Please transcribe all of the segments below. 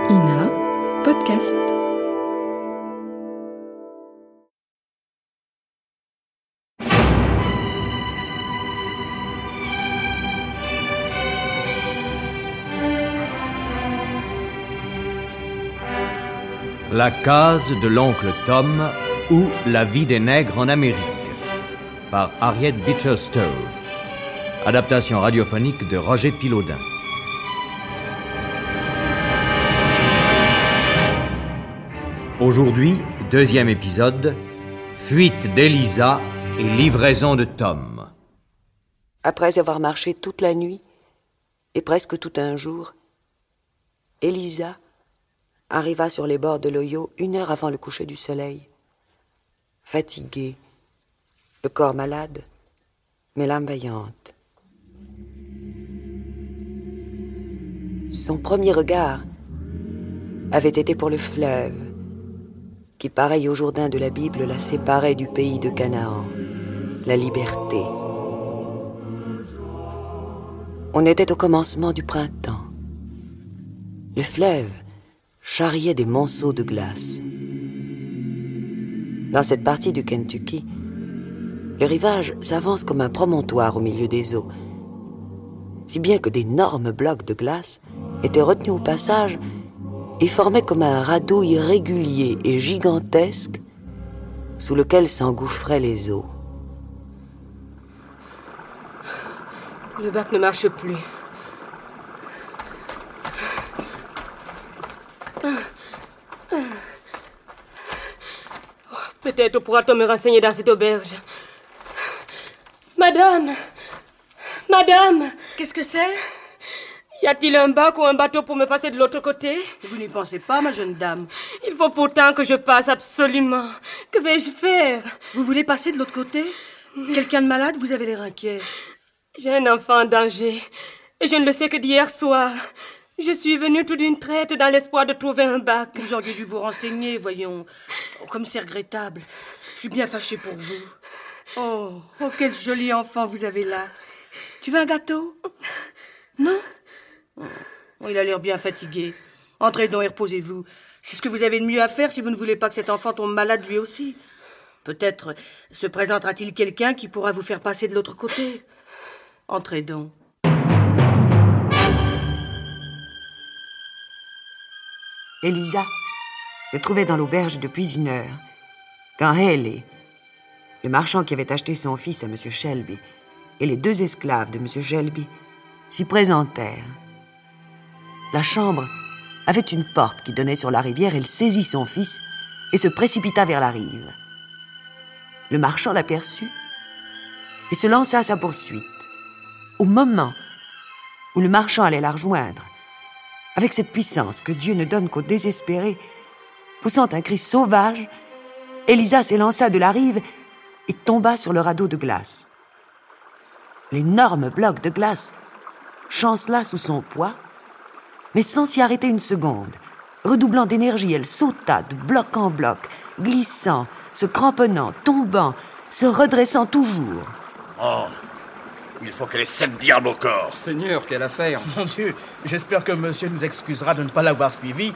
Ina Podcast. La case de l'oncle Tom ou La vie des nègres en Amérique par Harriet Beecher Stowe. Adaptation radiophonique de Roger Pilaudin. Aujourd'hui, deuxième épisode, fuite d'Elisa et livraison de Tom. Après avoir marché toute la nuit et presque tout un jour, Elisa arriva sur les bords de l'Ohio 1 heure avant le coucher du soleil. Fatiguée, le corps malade, mais l'âme vaillante. Son premier regard avait été pour le fleuve, qui, pareil au Jourdain de la Bible, la séparait du pays de Canaan, la liberté. On était au commencement du printemps. Le fleuve charriait des monceaux de glace. Dans cette partie du Kentucky, le rivage s'avance comme un promontoire au milieu des eaux, si bien que d'énormes blocs de glace étaient retenus au passage et formaient comme un radeau irrégulier et gigantesque sous lequel s'engouffraient les eaux. Le bac ne marche plus. Peut-être pourra-t-on me renseigner dans cette auberge. Madame! Qu'est-ce que c'est? Y a-t-il un bac ou un bateau pour me passer de l'autre côté? Vous n'y pensez pas, ma jeune dame. Il faut pourtant que je passe absolument. Que vais-je faire? Vous voulez passer de l'autre côté? Quelqu'un de malade? Vous avez l'air inquiet. J'ai un enfant en danger. Et je ne le sais que d'hier soir. Je suis venue tout d'une traite dans l'espoir de trouver un bac. Vous auriez dû vous renseigner, voyons. Oh, comme c'est regrettable. Je suis bien fâchée pour vous. Oh, quel joli enfant vous avez là. Tu veux un gâteau? Non? Oh, il a l'air bien fatigué. Entrez donc et reposez-vous. C'est ce que vous avez de mieux à faire si vous ne voulez pas que cet enfant tombe malade lui aussi. Peut-être se présentera-t-il quelqu'un qui pourra vous faire passer de l'autre côté. Entrez donc. Elisa se trouvait dans l'auberge depuis 1 heure, quand Haley, le marchand qui avait acheté son fils à M. Shelby, et les 2 esclaves de M. Shelby s'y présentèrent. La chambre avait une porte qui donnait sur la rivière. Elle saisit son fils et se précipita vers la rive. Le marchand l'aperçut et se lança à sa poursuite. Au moment où le marchand allait la rejoindre, avec cette puissance que Dieu ne donne qu'aux désespérés, poussant un cri sauvage, Elisa s'élança de la rive et tomba sur le radeau de glace. L'énorme bloc de glace chancela sous son poids, mais sans s'y arrêter une seconde. Redoublant d'énergie, elle sauta de bloc en bloc, glissant, se cramponnant, tombant, se redressant toujours. Oh, il faut qu'elle ait 7 diables au corps. Seigneur, quelle affaire! Mon Dieu, j'espère que monsieur nous excusera de ne pas l'avoir suivi,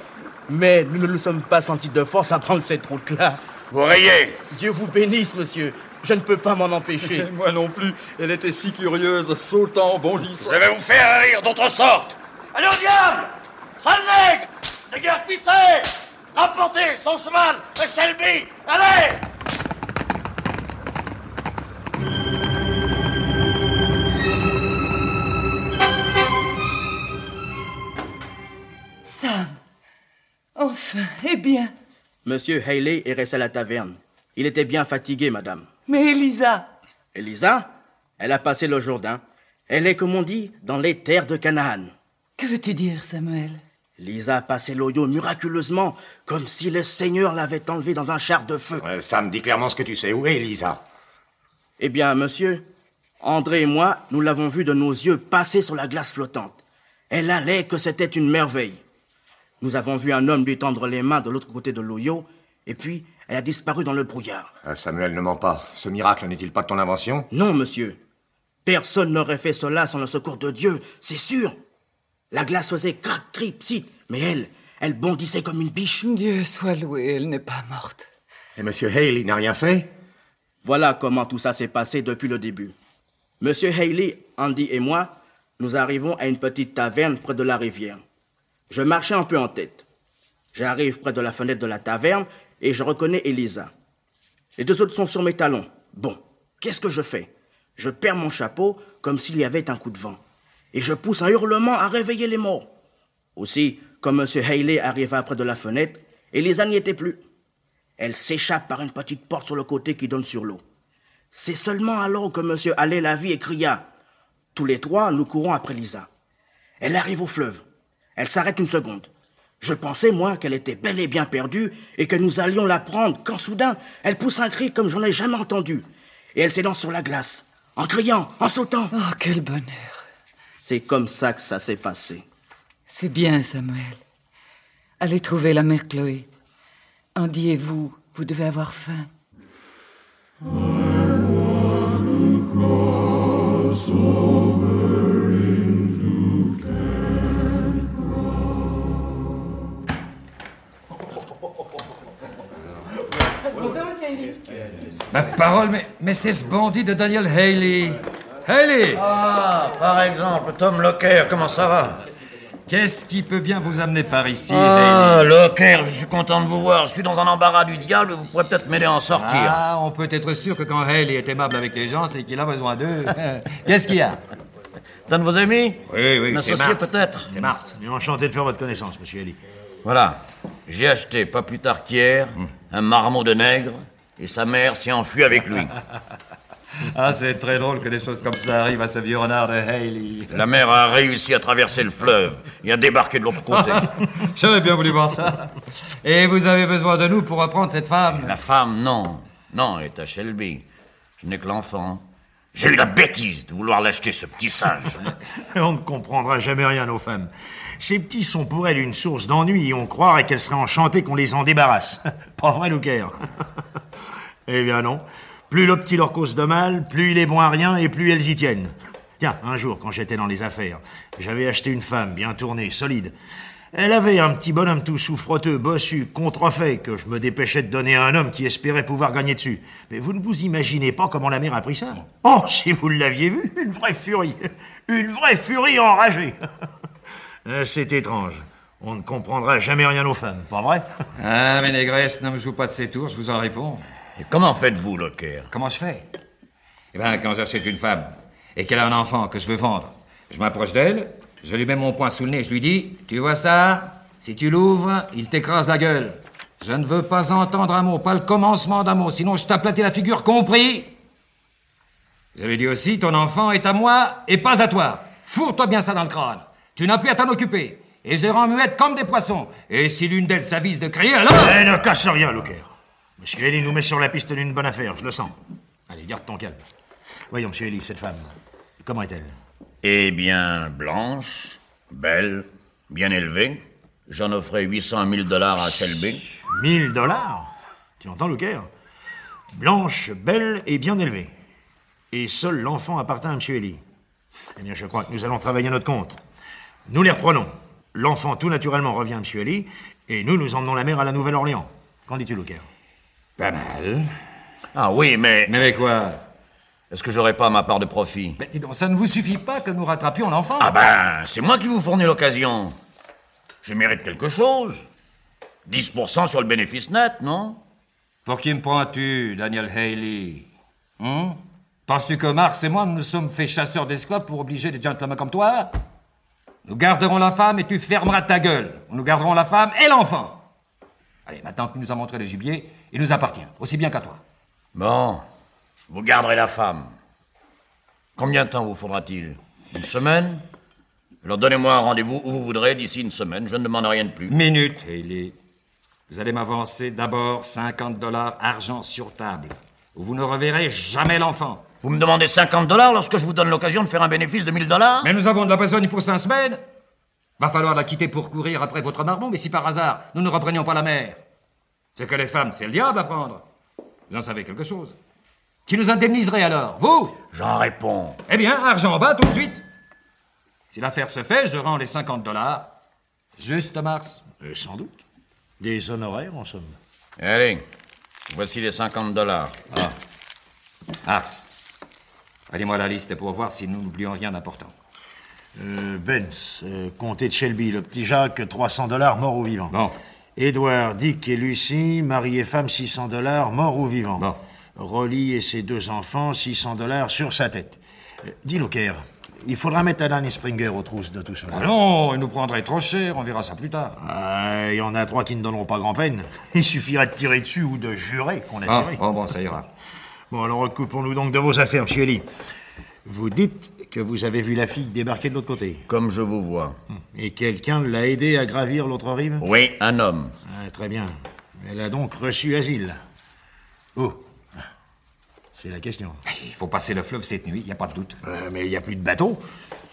mais nous ne nous sommes pas sentis de force à prendre cette route-là. Vous rayez! Dieu vous bénisse, monsieur. Je ne peux pas m'en empêcher. Moi non plus. Elle était si curieuse, sautant, bondissant. Je vais vous faire rire d'autre sorte. Allez au diable! Sale nègre! Déguerpissez! Rapportez son cheval, le Shelby! Allez! Sam! Enfin, eh bien. Monsieur Haley est resté à la taverne. Il était bien fatigué, madame. Mais Elisa! Elisa, elle a passé le Jourdain. Elle est, comme on dit, dans les terres de Canaan. Que veux-tu dire, Samuel? Lisa a passé l'Ohio miraculeusement, comme si le Seigneur l'avait enlevée dans un char de feu. Sam, dis clairement ce que tu sais. Où est Elisa? Eh bien, monsieur, André et moi, nous l'avons vue de nos yeux passer sur la glace flottante. Elle allait que c'était une merveille. Nous avons vu un homme lui tendre les mains de l'autre côté de l'Ohio, et puis elle a disparu dans le brouillard. Samuel ne ment pas. Ce miracle n'est-il pas de ton invention? Non, monsieur. Personne n'aurait fait cela sans le secours de Dieu, c'est sûr. La glace faisait crac, crip, psit, mais Elle bondissait comme une biche. Dieu soit loué, elle n'est pas morte. Et Monsieur Haley n'a rien fait? Voilà comment tout ça s'est passé depuis le début. Monsieur Haley, Andy et moi, nous arrivons à une petite taverne près de la rivière. Je marchais un peu en tête. J'arrive près de la fenêtre de la taverne et je reconnais Elisa. Les deux autres sont sur mes talons. Bon, qu'est-ce que je fais? Je perds mon chapeau comme s'il y avait un coup de vent. Et je pousse un hurlement à réveiller les morts. Aussi, comme M. Haley arriva près de la fenêtre, Elisa n'y était plus. Elle s'échappe par une petite porte sur le côté qui donne sur l'eau. C'est seulement alors que M. Haley la vit et cria. Tous les trois, nous courons après Lisa. Elle arrive au fleuve. Elle s'arrête une seconde. Je pensais, moi, qu'elle était bel et bien perdue et que nous allions la prendre quand soudain, elle pousse un cri comme j'en ai jamais entendu. Et elle s'élance sur la glace, en criant, en sautant. Oh, quel bonheur. C'est comme ça que ça s'est passé. C'est bien, Samuel. Allez trouver la mère Chloé. Andy et vous devez avoir faim. Ma parole, mais c'est ce bandit de Daniel Haley. Haley! Ah, par exemple, Tom Locker, comment ça va? Qu'est-ce qui peut bien vous amener par ici, Ah, Haley? Locker, je suis content de vous voir. Je suis dans un embarras du diable, vous pourrez peut-être m'aider à en sortir. Ah, on peut être sûr que quand Haley est aimable avec les gens, c'est qu'il a besoin d'eux. Qu'est-ce qu'il y a? C'est un de vos amis? Oui, Un c'est associé Mars. peut-être? C'est Mars. Enchanté de faire votre connaissance, monsieur Haley. Voilà. J'ai acheté, pas plus tard qu'hier, un marmot de nègre, et sa mère s'est enfuie avec lui. Ah, c'est très drôle que des choses comme ça arrivent à ce vieux renard de Haley. La mère a réussi à traverser le fleuve et à débarquer de l'autre côté. J'aurais bien voulu voir ça. Et vous avez besoin de nous pour reprendre cette femme? La femme, non. Non, elle est à Shelby. Je n'ai que l'enfant. J'ai eu la bêtise de vouloir l'acheter, ce petit singe. On ne comprendra jamais rien, nos femmes. Ces petits sont pour elles une source d'ennui et on croirait qu'elles seraient enchantées qu'on les en débarrasse. Pas vrai, Locker? Eh bien non. Plus le petit leur cause de mal, plus il est bon à rien et plus elles y tiennent. Tiens, un jour, quand j'étais dans les affaires, j'avais acheté une femme bien tournée, solide. Elle avait un petit bonhomme tout souffreteux, bossu, contrefait, que je me dépêchais de donner à un homme qui espérait pouvoir gagner dessus. Mais vous ne vous imaginez pas comment la mère a pris ça? Oh, si vous l'aviez vu, une vraie furie. Une vraie furie enragée. C'est étrange. On ne comprendra jamais rien aux femmes, pas vrai? Ah, mes négresses ne me jouent pas de ces tours, je vous en réponds. Et comment faites-vous, Locker? Comment je fais? Eh bien, quand j'achète une femme et qu'elle a un enfant que je veux vendre, je m'approche d'elle, je lui mets mon poing sous le nez, je lui dis, tu vois ça? Si tu l'ouvres, il t'écrase la gueule. Je ne veux pas entendre un mot, pas le commencement d'un mot, sinon je t'aplatis la figure, compris? Je lui dis aussi, ton enfant est à moi et pas à toi. Fourre-toi bien ça dans le crâne. Tu n'as plus à t'en occuper. Et je les rends muettes comme des poissons. Et si l'une d'elles s'avise de crier, alors... Eh, ne casse rien, Locker. Monsieur Haley nous met sur la piste d'une bonne affaire, je le sens. Allez, garde ton calme. Voyons, monsieur Haley, cette femme, comment est-elle? Eh bien, blanche, belle, bien élevée. J'en offrais 800 000 $ à Shelby. 1000 $? Tu entends, Locker? Blanche, belle et bien élevée. Et seul l'enfant appartient à monsieur Haley. Eh bien, je crois que nous allons travailler à notre compte. Nous les reprenons. L'enfant, tout naturellement, revient à monsieur Haley, et nous emmenons la mère à la Nouvelle-Orléans. Qu'en dis-tu, Locker? Pas mal. Ah oui, mais avec quoi? est-ce que j'aurais pas ma part de profit? Mais dis donc, ça ne vous suffit pas que nous rattrapions l'enfant? Ah ben, c'est moi qui vous fournis l'occasion. Je mérite quelque chose. 10% sur le bénéfice net, non? Pour qui me prends-tu, Daniel Haley? Penses-tu que Mars et moi nous sommes fait chasseurs d'esclaves pour obliger des gentlemen comme toi? Nous garderons la femme et tu fermeras ta gueule. Nous garderons la femme et l'enfant. Allez, maintenant que tu nous as montré le gibier, il nous appartient, aussi bien qu'à toi. Bon, vous garderez la femme. Combien de temps vous faudra-t-il? Une semaine? Alors donnez-moi un rendez-vous où vous voudrez d'ici une semaine, je ne demande rien de plus. Minute, Haley. Vous allez m'avancer d'abord 50 $ argent sur table. Ou vous ne reverrez jamais l'enfant. Vous me demandez 50 $ lorsque je vous donne l'occasion de faire un bénéfice de 1000 $? Mais nous avons de la besogne pour 5 semaines. Va falloir la quitter pour courir après votre marmot, mais si par hasard, nous ne reprenions pas la mer. C'est que les femmes, c'est le diable à prendre. Vous en savez quelque chose. Qui nous indemniserait alors? Vous? J'en réponds. Eh bien, argent en bas tout de suite. Si l'affaire se fait, je rends les 50 $. Juste, Mars? Sans doute. Des honoraires, en somme. Allez, voici les $50. Ah. Mars, allez-moi la liste pour voir si nous n'oublions rien d'important. Benz, comté de Shelby, le petit Jacques, $300, mort ou vivant. Bon. Edward, Dick et Lucie, mari et femme, $600, mort ou vivant. Bon. Rolly et ses 2 enfants, $600 sur sa tête. Dis, Louker, il faudra mettre Alan et Springer aux trousses de tout cela. Ah non, il nous prendrait trop cher, on verra ça plus tard. Il y en a 3 qui ne donneront pas grand-peine. Il suffirait de tirer dessus ou de jurer qu'on a tiré. Bon, ça ira. Bon, alors occupons-nous donc de vos affaires, monsieur Ellie. Vous dites que vous avez vu la fille débarquer de l'autre côté. Comme je vous vois. Et quelqu'un l'a aidée à gravir l'autre rive? Oui, un homme. Très bien. Elle a donc reçu asile. Où? C'est la question. Il faut passer le fleuve cette nuit, il n'y a pas de doute. Mais il n'y a plus de bateau.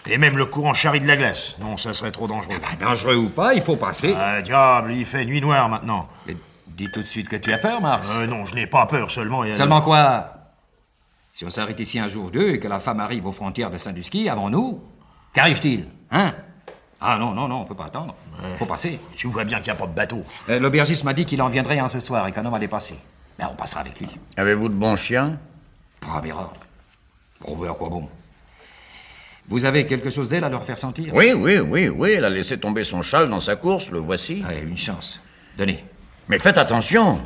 Et même le courant charrie de la glace. Non, ça serait trop dangereux. Dangereux ou pas, il faut passer. Diable, il fait nuit noire maintenant. Mais dis tout de suite que tu as peur, Mars. Non, je n'ai pas peur, seulement... Seulement quoi? Si on s'arrête ici un jour ou deux et que la femme arrive aux frontières de Saint-Dusky avant nous, qu'arrive-t-il? Hein? Ah non, on peut pas attendre. Faut passer. Tu vois bien qu'il n'y a pas de bateau. L'aubergiste m'a dit qu'il en viendrait un ce soir et qu'un homme allait passer. Ben, on passera avec lui. Avez-vous de bons chiens? Premier ordre. Bon, ben, à quoi bon? Vous avez quelque chose d'elle à leur faire sentir? Oui, elle a laissé tomber son châle dans sa course, le voici. Une chance. Donnez. Mais faites attention.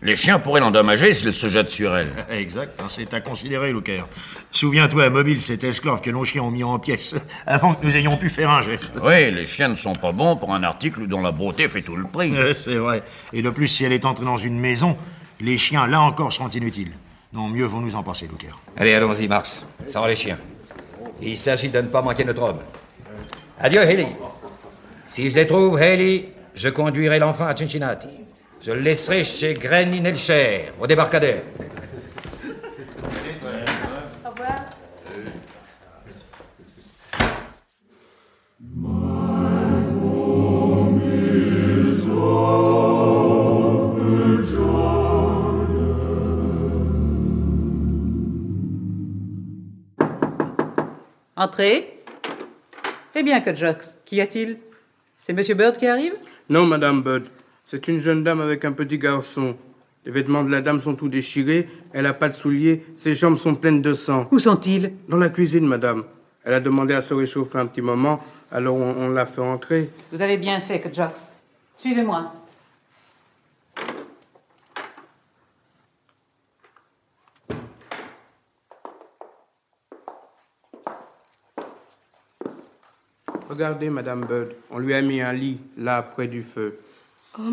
Les chiens pourraient l'endommager s'ils se jettent sur elle. Exact, c'est à considérer, Louker. Souviens-toi, Mobile, cet esclave que nos chiens ont mis en pièces, avant que nous ayons pu faire un geste. Oui, les chiens ne sont pas bons pour un article dont la beauté fait tout le prix. C'est vrai. Et de plus, si elle est entrée dans une maison, les chiens, là encore, seront inutiles. Non, mieux vaut nous en passer, Louker. Allez, allons-y, Marx. Sans les chiens. Il s'agit de ne pas manquer notre homme. Adieu, Haley. Si je les trouve, Haley, je conduirai l'enfant à Cincinnati. Je le laisserai chez Granny Nelcher, au débarcadère. Au revoir. Entrez. Eh bien, Kudjox, qu'y a-t-il? C'est Monsieur Bird qui arrive? Non, Madame Bird. C'est une jeune dame avec un petit garçon. Les vêtements de la dame sont tout déchirés, elle n'a pas de souliers, ses jambes sont pleines de sang. Où sont-ils? Dans la cuisine, madame. Elle a demandé à se réchauffer un petit moment, alors on l'a fait entrer. Vous avez bien fait, Kudjox. Suivez-moi. Regardez, Madame Bird, on lui a mis un lit, là, près du feu. Oh,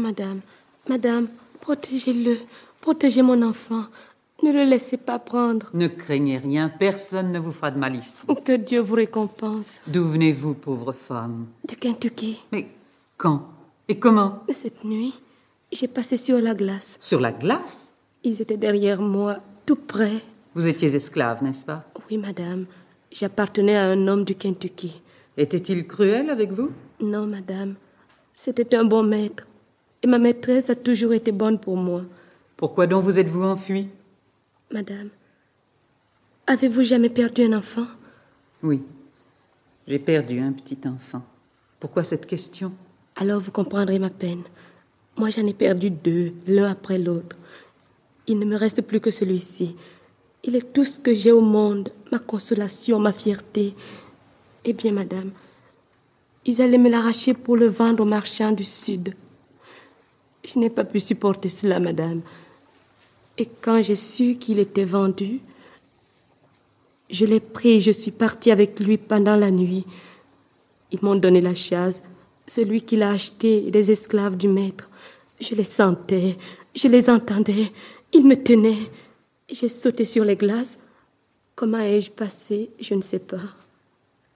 madame, protégez-le. Protégez mon enfant. Ne le laissez pas prendre. Ne craignez rien, personne ne vous fera de malice. Que Dieu vous récompense. D'où venez-vous, pauvre femme? De Kentucky. Mais quand? Et comment? Cette nuit, j'ai passé sur la glace. Sur la glace? Ils étaient derrière moi, tout près. Vous étiez esclave, n'est-ce pas? Oui, madame. J'appartenais à un homme du Kentucky. Était-il cruel avec vous? Non, madame. C'était un bon maître. Et ma maîtresse a toujours été bonne pour moi. Pourquoi donc vous êtes-vous enfuie? Madame, avez-vous jamais perdu un enfant? Oui, j'ai perdu un petit enfant. Pourquoi cette question? Alors vous comprendrez ma peine. Moi, j'en ai perdu 2, l'un après l'autre. Il ne me reste plus que celui-ci. Il est tout ce que j'ai au monde, ma consolation, ma fierté. Eh bien, madame, ils allaient me l'arracher pour le vendre aux marchands du Sud. Je n'ai pas pu supporter cela, madame. Et quand j'ai su qu'il était vendu, je l'ai pris et je suis partie avec lui pendant la nuit. Ils m'ont donné la chasse, celui qui l'a acheté et les esclaves du maître. Je les sentais, je les entendais, ils me tenaient. J'ai sauté sur les glaces. Comment ai-je passé, je ne sais pas.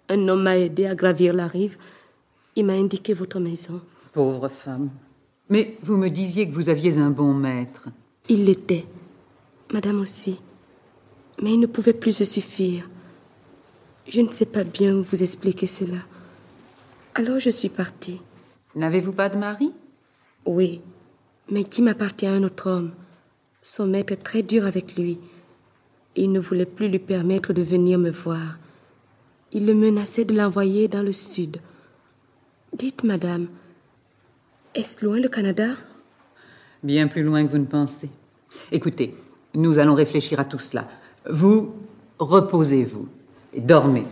Un homme m'a aidé à gravir la rive. Il m'a indiqué votre maison. Pauvre femme. Mais vous me disiez que vous aviez un bon maître. Il l'était. Madame aussi. Mais il ne pouvait plus se suffire. Je ne sais pas bien vous expliquer cela. Alors je suis partie. N'avez-vous pas de mari? Oui, mais qui m'appartient à un autre homme. Son maître est très dur avec lui. Il ne voulait plus lui permettre de venir me voir. Il le menaçait de l'envoyer dans le Sud. Dites, madame, est-ce loin le Canada? Bien plus loin que vous ne pensez. Écoutez, nous allons réfléchir à tout cela. Vous, reposez-vous et dormez.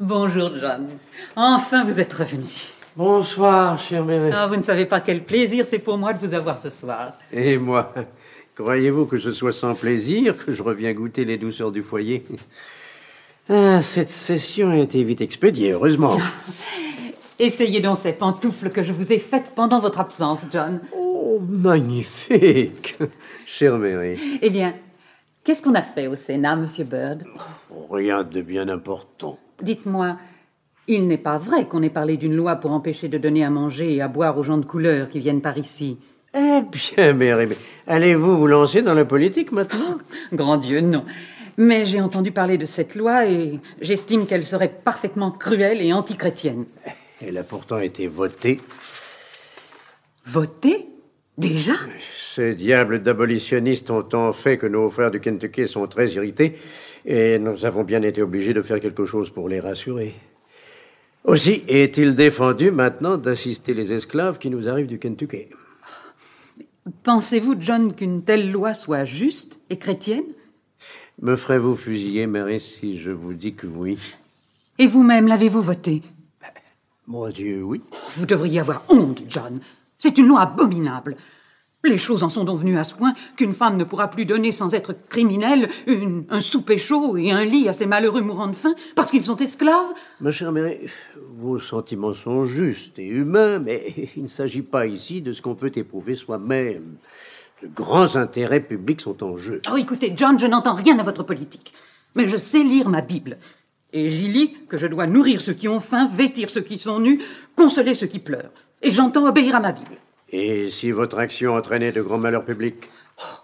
Bonjour, John. Enfin, vous êtes revenu. Bonsoir, chère Mary. Ah, vous ne savez pas quel plaisir c'est pour moi de vous avoir ce soir. Et moi, croyez-vous que ce soit sans plaisir que je reviens goûter les douceurs du foyer? Ah, cette session a été vite expédiée, heureusement. Essayez donc ces pantoufles que je vous ai faites pendant votre absence, John. Oh, magnifique, chère Mary. Eh bien, qu'est-ce qu'on a fait au Sénat, Monsieur Bird? Rien de bien important. Dites-moi, il n'est pas vrai qu'on ait parlé d'une loi pour empêcher de donner à manger et à boire aux gens de couleur qui viennent par ici. Eh bien, Mary, mais allez-vous vous lancer dans la politique maintenant? Grand Dieu, non. Mais j'ai entendu parler de cette loi et j'estime qu'elle serait parfaitement cruelle et antichrétienne. Elle a pourtant été votée. Votée? Déjà? Ces diables d'abolitionnistes ont tant fait que nos frères du Kentucky sont très irrités et nous avons bien été obligés de faire quelque chose pour les rassurer. Aussi est-il défendu maintenant d'assister les esclaves qui nous arrivent du Kentucky. Pensez-vous, John, qu'une telle loi soit juste et chrétienne? Me ferez-vous fusiller, Mary, si je vous dis que oui? Et vous-même, l'avez-vous votée? Mon Dieu, oui. Vous devriez avoir honte, John. C'est une loi abominable. Les choses en sont donc venues à ce point qu'une femme ne pourra plus donner sans être criminelle un souper chaud et un lit à ces malheureux mourant de faim parce qu'ils sont esclaves. Ma chère Mary, vos sentiments sont justes et humains, mais il ne s'agit pas ici de ce qu'on peut éprouver soi-même. De grands intérêts publics sont en jeu. Oh, écoutez, John, je n'entends rien à votre politique. Mais je sais lire ma Bible. Et j'y lis que je dois nourrir ceux qui ont faim, vêtir ceux qui sont nus, consoler ceux qui pleurent. Et j'entends obéir à ma Bible. Et si votre action entraînait de grands malheurs publics?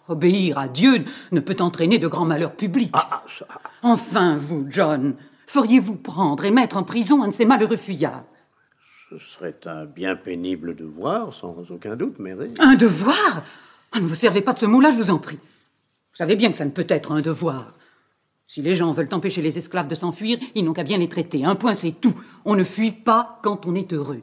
Obéir à Dieu ne peut entraîner de grands malheurs publics. Enfin, vous, John, feriez-vous prendre et mettre en prison un de ces malheureux fuyards? Ce serait un bien pénible devoir, sans aucun doute, Mary. Un devoir? Ah, ne vous servez pas de ce mot-là, je vous en prie. Vous savez bien que ça ne peut être un devoir. Si les gens veulent empêcher les esclaves de s'enfuir, ils n'ont qu'à bien les traiter. Un point, c'est tout. On ne fuit pas quand on est heureux.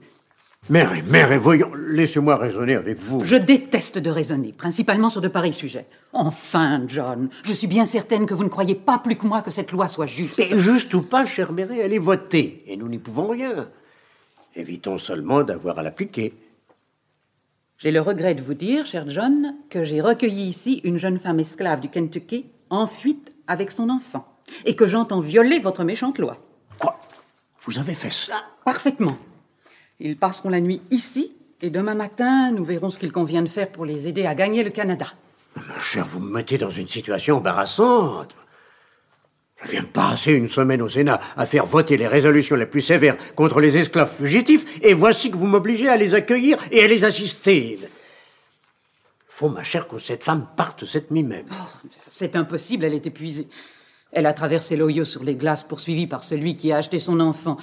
Mary, voyons, laissez-moi raisonner avec vous. Je déteste de raisonner, principalement sur de pareils sujets. Enfin, John, je suis bien certaine que vous ne croyez pas plus que moi que cette loi soit juste. Mais juste ou pas, chère Mary, elle est votée, et nous n'y pouvons rien. Évitons seulement d'avoir à l'appliquer. J'ai le regret de vous dire, cher John, que j'ai recueilli ici une jeune femme esclave du Kentucky en fuite avec son enfant, et que j'entends violer votre méchante loi. Quoi? Vous avez fait ça? Parfaitement. Ils passeront la nuit ici, et demain matin, nous verrons ce qu'il convient de faire pour les aider à gagner le Canada. Ma chère, vous me mettez dans une situation embarrassante. Je viens de passer une semaine au Sénat à faire voter les résolutions les plus sévères contre les esclaves fugitifs, et voici que vous m'obligez à les accueillir et à les assister. Faut, ma chère, que cette femme parte cette nuit même. Oh, c'est impossible, elle est épuisée. Elle a traversé l'Ohio sur les glaces, poursuivie par celui qui a acheté son enfant.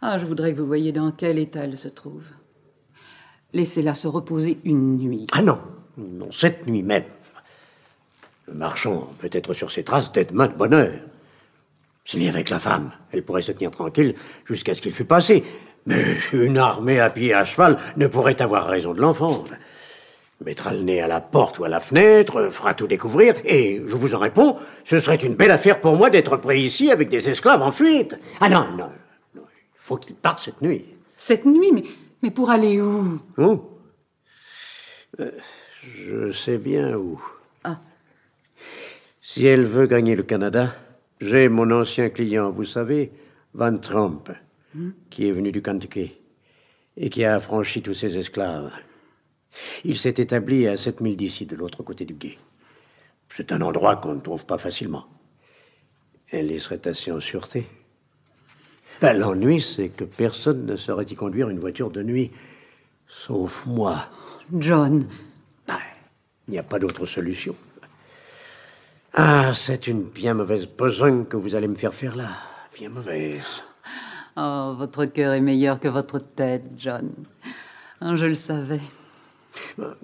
Ah, je voudrais que vous voyiez dans quel état elle se trouve. Laissez-la se reposer une nuit. Ah non, cette nuit même. Le marchand peut être sur ses traces dès demain de bonne heure. S'il y avait que la femme, elle pourrait se tenir tranquille jusqu'à ce qu'il fût passé. Mais une armée à pied et à cheval ne pourrait avoir raison de l'enfant. Mettra le nez à la porte ou à la fenêtre, fera tout découvrir, et je vous en réponds, ce serait une belle affaire pour moi d'être pris ici avec des esclaves en fuite. Ah non, il faut qu'il parte cette nuit. Cette nuit? Mais pour aller où? Où? Je sais bien où. Ah. Si elle veut gagner le Canada, j'ai mon ancien client, vous savez, Van Trump, qui est venu du Kentucky et qui a affranchi tous ses esclaves. Il s'est établi à 7000 d'ici, de l'autre côté du gué. C'est un endroit qu'on ne trouve pas facilement. Elle y serait assez en sûreté. L'ennui, c'est que personne ne saurait y conduire une voiture de nuit, sauf moi. John. Il n'y a pas d'autre solution. Ah, c'est une bien mauvaise besogne que vous allez me faire faire là. Bien mauvaise. Oh, votre cœur est meilleur que votre tête, John. Oh, je le savais.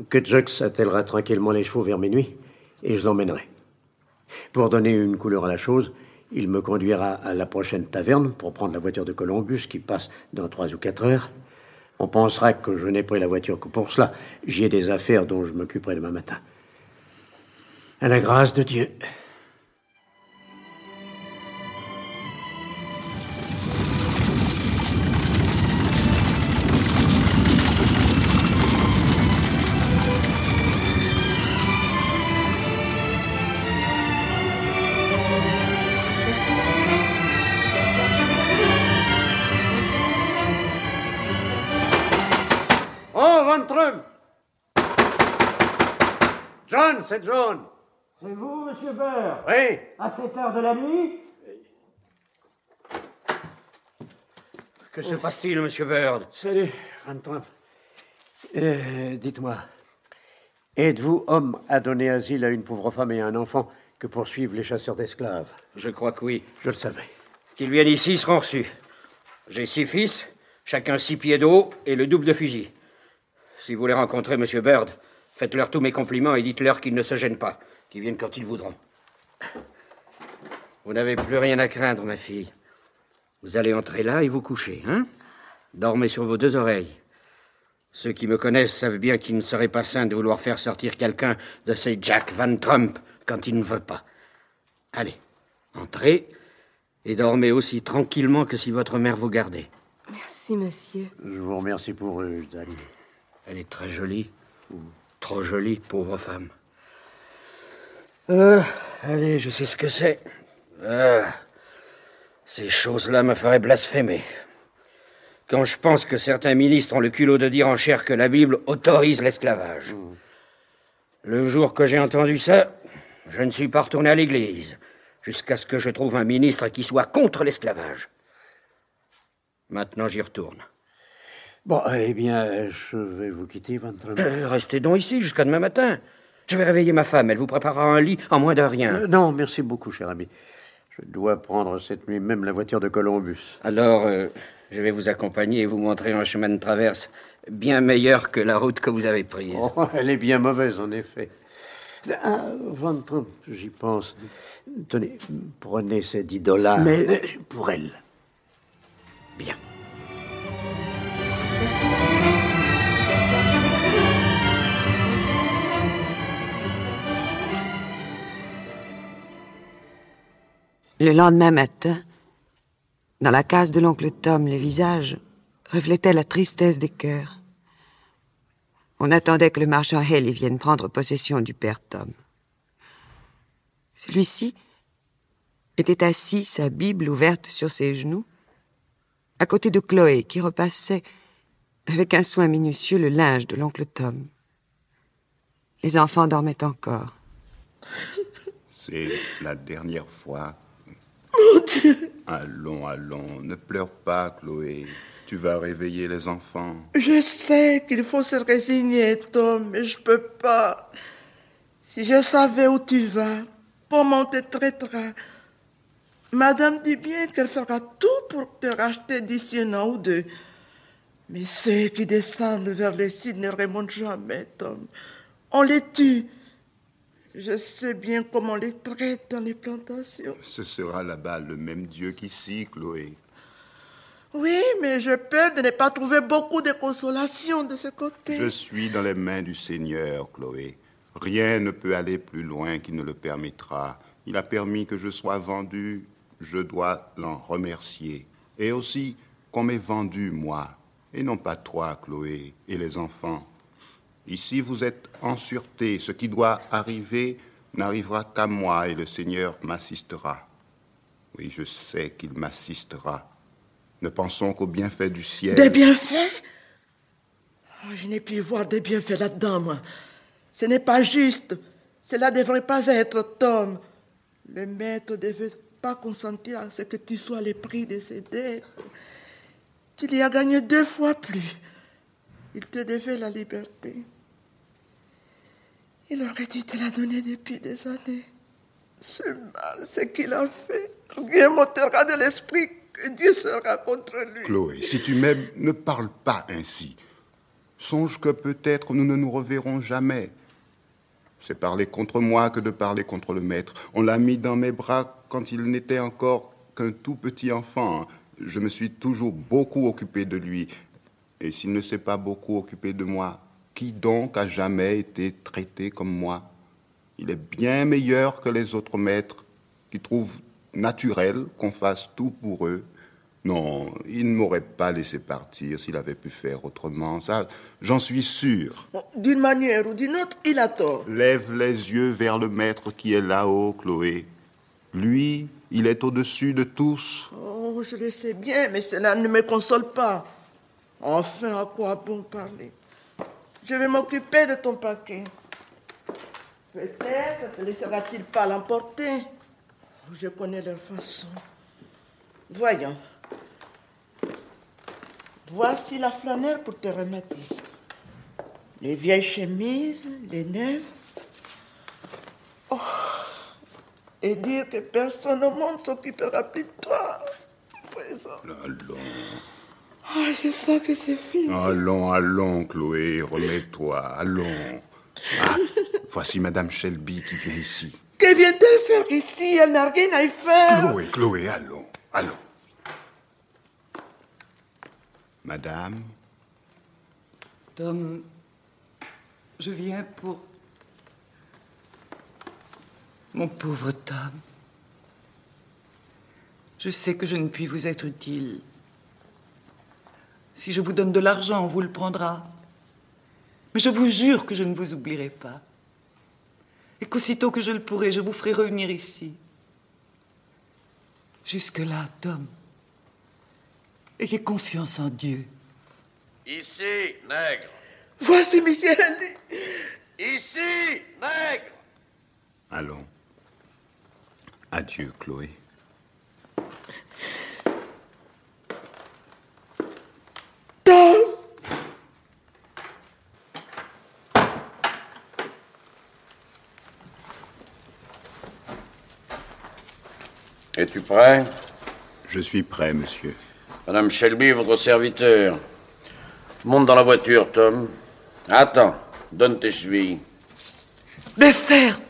Que Jux attellera tranquillement les chevaux vers minuit, et je l'emmènerai. Pour donner une couleur à la chose, il me conduira à la prochaine taverne pour prendre la voiture de Columbus qui passe dans 3 ou 4 heures. On pensera que je n'ai pris la voiture que pour cela. J'y ai des affaires dont je m'occuperai demain matin. À la grâce de Dieu. Van Trump! John, c'est John! C'est vous, monsieur Burr? Oui? À cette heure de la nuit? Que se passe-t-il, monsieur Bird? Salut, Van Trump. Dites-moi, êtes-vous homme à donner asile à une pauvre femme et à un enfant que poursuivent les chasseurs d'esclaves? Je crois que oui. Je le savais. Qu'ils viennent ici, ils seront reçus. J'ai 6 fils, chacun 6 pieds de haut et le double de fusil. Si vous les rencontrez, monsieur Bird, faites-leur tous mes compliments et dites-leur qu'ils ne se gênent pas, qu'ils viennent quand ils voudront. Vous n'avez plus rien à craindre, ma fille. Vous allez entrer là et vous coucher, hein? Dormez sur vos 2 oreilles. Ceux qui me connaissent savent bien qu'il ne serait pas sain de vouloir faire sortir quelqu'un de ces Jack Van Trump quand il ne veut pas. Allez, entrez et dormez aussi tranquillement que si votre mère vous gardait. Merci, monsieur. Je vous remercie pour eux, Dan. Elle est très jolie. Ou trop jolie, pauvre femme. Allez, je sais ce que c'est. Ces choses-là me feraient blasphémer. Quand je pense que certains ministres ont le culot de dire en chair que la Bible autorise l'esclavage. Le jour que j'ai entendu ça, je ne suis pas retourné à l'église, jusqu'à ce que je trouve un ministre qui soit contre l'esclavage. Maintenant, j'y retourne. Bon, eh bien, je vais vous quitter, Van Trump. Restez donc ici jusqu'à demain matin. Je vais réveiller ma femme. Elle vous préparera un lit en moins de rien. Non, merci beaucoup, cher ami. Je dois prendre cette nuit même la voiture de Columbus. Alors, je vais vous accompagner et vous montrer un chemin de traverse bien meilleur que la route que vous avez prise. Oh, elle est bien mauvaise, en effet. Ah, Van Trump, j'y pense. Tenez, prenez ces $10. Mais pour elle. Bien. Le lendemain matin, dans la case de l'oncle Tom, le visage reflétait la tristesse des cœurs. On attendait que le marchand Haley vienne prendre possession du père Tom. Celui-ci était assis, sa Bible ouverte sur ses genoux, à côté de Chloé, qui repassait avec un soin minutieux le linge de l'oncle Tom. Les enfants dormaient encore. C'est la dernière fois. Mon Dieu! Allons, allons, ne pleure pas, Chloé. Tu vas réveiller les enfants. Je sais qu'il faut se résigner, Tom, mais je peux pas. Si je savais où tu vas, comment on te traitera. Madame dit bien qu'elle fera tout pour te racheter d'ici 1 an ou 2. Mais ceux qui descendent vers les sites ne remontent jamais, Tom. On les tue. Je sais bien comment on les traite dans les plantations. Ce sera là-bas le même Dieu qu'ici, Chloé. Oui, mais j'ai peur de ne pas trouver beaucoup de consolation de ce côté. Je suis dans les mains du Seigneur, Chloé. Rien ne peut aller plus loin qu'il ne le permettra. Il a permis que je sois vendu. Je dois l'en remercier. Et aussi qu'on m'ait vendu, moi, et non pas toi, Chloé, et les enfants. Ici, vous êtes en sûreté. Ce qui doit arriver n'arrivera qu'à moi et le Seigneur m'assistera. Oui, je sais qu'il m'assistera. Ne pensons qu'aux bienfaits du ciel. Des bienfaits? Oh, je n'ai pu voir des bienfaits là-dedans, moi. Ce n'est pas juste. Cela ne devrait pas être, Tom. Le maître ne devait pas consentir à ce que tu sois le prix de ses dettes. Tu y as gagné 2 fois plus. Il te devait la liberté. Il aurait dû te la donner depuis des années. Ce mal, ce qu'il a fait, rien m'ôtera de l'esprit que Dieu sera contre lui. Chloé, si tu m'aimes, ne parle pas ainsi. Songe que peut-être nous ne nous reverrons jamais. C'est parler contre moi que de parler contre le maître. On l'a mis dans mes bras quand il n'était encore qu'un tout petit enfant. Je me suis toujours beaucoup occupé de lui. Et s'il ne s'est pas beaucoup occupé de moi, qui donc a jamais été traité comme moi? Il est bien meilleur que les autres maîtres qui trouvent naturel qu'on fasse tout pour eux. Non, il ne m'aurait pas laissé partir s'il avait pu faire autrement. Ça, j'en suis sûr. D'une manière ou d'une autre, il a tort. Lève les yeux vers le maître qui est là-haut, Chloé. Lui, il est au-dessus de tous. Oh, je le sais bien, mais cela ne me console pas. Enfin, à quoi bon parler? Je vais m'occuper de ton paquet. Peut-être ne laissera-t-il pas l'emporter. Je connais leur façon. Voyons. Voici la flanelle pour tes rhumatismes. Les vieilles chemises, les neuves. Oh. Et dire que personne au monde s'occupera plus de toi. Présent. Allons. Ah, je sens que c'est fini. Allons, Chloé, remets-toi, allons. Ah, voici Madame Shelby qui vient ici. Que vient-elle faire ici? Elle n'a rien à y faire. Chloé, allons. Madame? Tom, je viens pour... Mon pauvre Tom. Je sais que je ne puis vous être utile. Si je vous donne de l'argent, on vous le prendra. Mais je vous jure que je ne vous oublierai pas. Et qu'aussitôt que je le pourrai, je vous ferai revenir ici. Jusque-là, Tom, ayez confiance en Dieu. Ici, nègre. Voici Michel. Ici, nègre. Allons. Adieu, Chloé. Tom! Es-tu prêt? Je suis prêt, monsieur. Madame Shelby, votre serviteur. Monte dans la voiture, Tom. Attends, donne tes chevilles. Mais faire!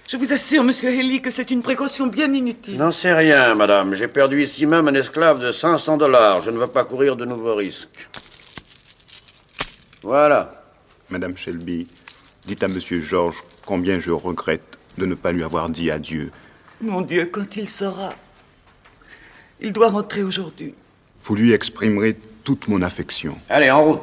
Je vous assure, monsieur Haley, que c'est une précaution bien inutile. N'en sais rien, madame. J'ai perdu ici même un esclave de 500 $. Je ne veux pas courir de nouveaux risques. Voilà. Madame Shelby, dites à monsieur Georges combien je regrette de ne pas lui avoir dit adieu. Mon Dieu, quand il saura... Il doit rentrer aujourd'hui. Vous lui exprimerez toute mon affection. Allez, en route.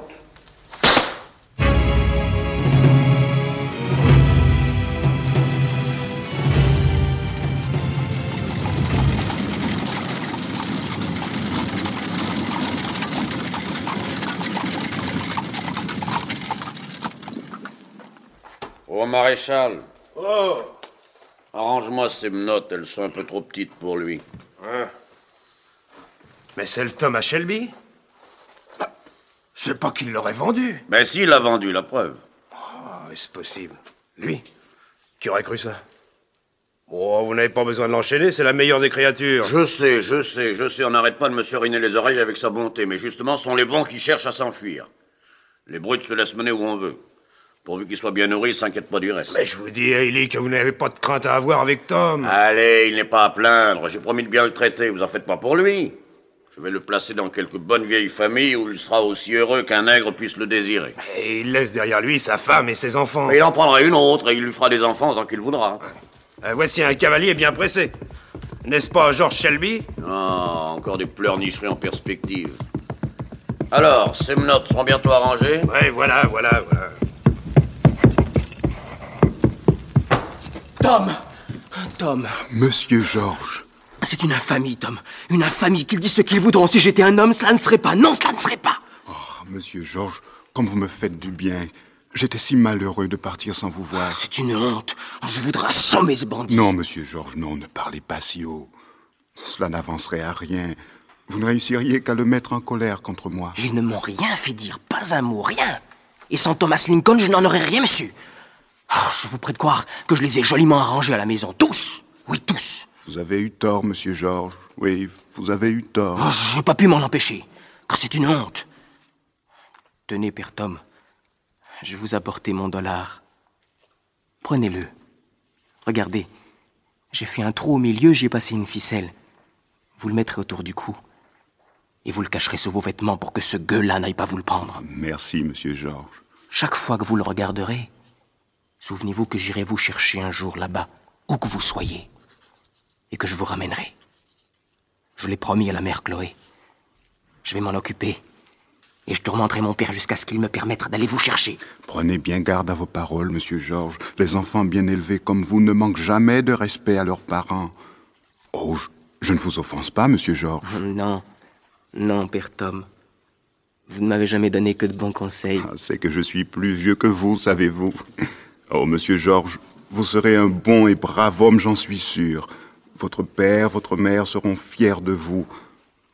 Oh, maréchal. Oh! Arrange-moi ces menottes, elles sont un peu trop petites pour lui. Hein? Mais c'est le Tom à Shelby? C'est pas qu'il l'aurait vendu. Ben si, il l'a vendu, la preuve. Oh, est-ce possible? Lui? Qui aurait cru ça? Oh, vous n'avez pas besoin de l'enchaîner, c'est la meilleure des créatures. Je sais, on n'arrête pas de me seriner les oreilles avec sa bonté, mais justement, ce sont les bons qui cherchent à s'enfuir. Les brutes se laissent mener où on veut. Pourvu qu'ils soient bien nourris, ils s'inquiètent pas du reste. Mais je vous dis, Hailey, que vous n'avez pas de crainte à avoir avec Tom. Allez, il n'est pas à plaindre. J'ai promis de bien le traiter, vous en faites pas pour lui. Je vais le placer dans quelque bonne vieille famille où il sera aussi heureux qu'un nègre puisse le désirer. Et il laisse derrière lui sa femme et ses enfants. Et il en prendra une autre et il lui fera des enfants tant qu'il voudra. Voici un cavalier bien pressé. N'est-ce pas George Shelby? Ah, encore des pleurnicheries en perspective. Alors, ces menottes seront bientôt arrangées? Ouais, voilà. Tom. Monsieur Georges. C'est une infamie, Tom. Une infamie qu'ils disent ce qu'ils voudront. Si j'étais un homme, cela ne serait pas. Non, cela ne serait pas. Oh, monsieur Georges, comme vous me faites du bien. J'étais si malheureux de partir sans vous voir. C'est une honte. Je voudrais assommer ce bandit. Non, monsieur Georges, non, ne parlez pas si haut. Cela n'avancerait à rien. Vous ne réussiriez qu'à le mettre en colère contre moi. Ils ne m'ont rien fait dire, pas un mot, rien. Et sans Thomas Lincoln, je n'en aurais rien su. Oh, je vous prie de croire que je les ai joliment arrangés à la maison. Tous. Oui, tous. Vous avez eu tort, monsieur Georges. Oui, vous avez eu tort. Oh, je n'ai pas pu m'en empêcher, car c'est une honte. Tenez, père Tom, je vous apportais mon $. Prenez-le. Regardez, j'ai fait un trou au milieu, j'y ai passé une ficelle. Vous le mettrez autour du cou. Et vous le cacherez sous vos vêtements pour que ce gueux-là n'aille pas vous le prendre. Merci, monsieur Georges. Chaque fois que vous le regarderez, souvenez-vous que j'irai vous chercher un jour là-bas, où que vous soyez, et que je vous ramènerai. Je l'ai promis à la mère Chloé. Je vais m'en occuper, et je tourmenterai mon père jusqu'à ce qu'il me permette d'aller vous chercher. Prenez bien garde à vos paroles, monsieur Georges. Les enfants bien élevés comme vous ne manquent jamais de respect à leurs parents. Oh, je ne vous offense pas, monsieur Georges. Non, père Tom. Vous ne m'avez jamais donné que de bons conseils. C'est que je suis plus vieux que vous, savez-vous. Oh, monsieur Georges, vous serez un bon et brave homme, j'en suis sûr. Votre père, votre mère seront fiers de vous.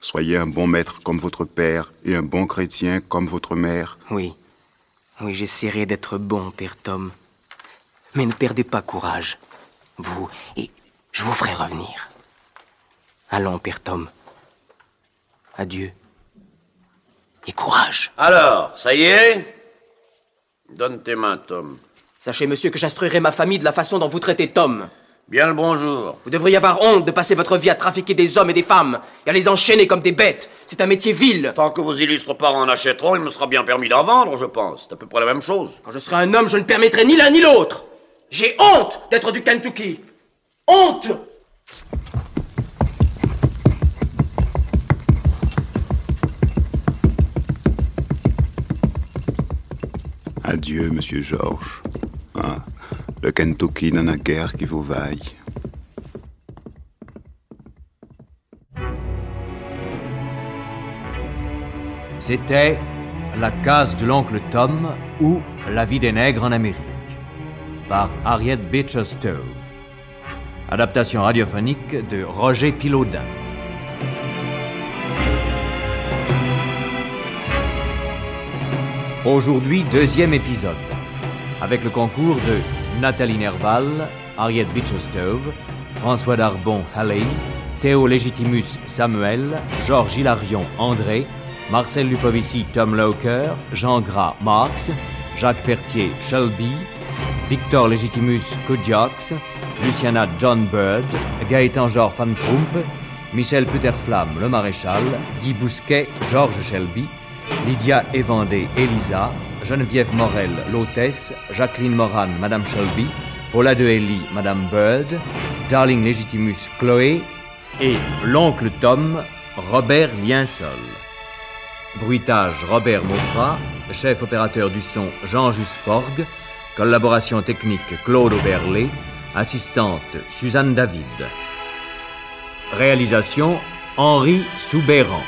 Soyez un bon maître comme votre père et un bon chrétien comme votre mère. Oui, j'essaierai d'être bon, père Tom. Mais ne perdez pas courage, vous, et je vous ferai revenir. Allons, père Tom. Adieu. Et courage. Alors, ça y est? Donne tes mains, Tom. Sachez, monsieur, que j'instruirai ma famille de la façon dont vous traitez Tom. Bien le bonjour. Vous devriez avoir honte de passer votre vie à trafiquer des hommes et des femmes et à les enchaîner comme des bêtes. C'est un métier vil. Tant que vos illustres parents en achèteront, il me sera bien permis d'en vendre, je pense. C'est à peu près la même chose. Quand je serai un homme, je ne permettrai ni l'un ni l'autre. J'ai honte d'être du Kentucky. Honte! Adieu, monsieur Georges. Le Kentucky n'en a guère qui vous vaille. C'était La case de l'oncle Tom ou La vie des nègres en Amérique par Harriet Beecher Stowe. Adaptation radiophonique de Roger Pilaudin. Aujourd'hui, 2e épisode, avec le concours de Nathalie Nerval, Harriet Beecher Stowe, François Darbon Halley, Théo Légitimus Samuel, Georges Hilarion André, Marcel Lupovici Tom Loker, Jean Gras Marx, Jacques Pertier Shelby, Victor Légitimus Kudjaks, Luciana John Bird, Gaëtan Georges Van Trump, Michel Puterflamme Le Maréchal, Guy Bousquet Georges Shelby, Lydia Évandé Elisa, Geneviève Morel l'hôtesse, Jacqueline Moran Madame Shelby, Paula de Helly Madame Bird, Darling Légitimus Chloé et l'oncle Tom Robert Liensol. Bruitage Robert Maufra, chef opérateur du son Jean-Just Forgue, collaboration technique Claude Oberlé, assistante Suzanne David. Réalisation Henri Soubéran.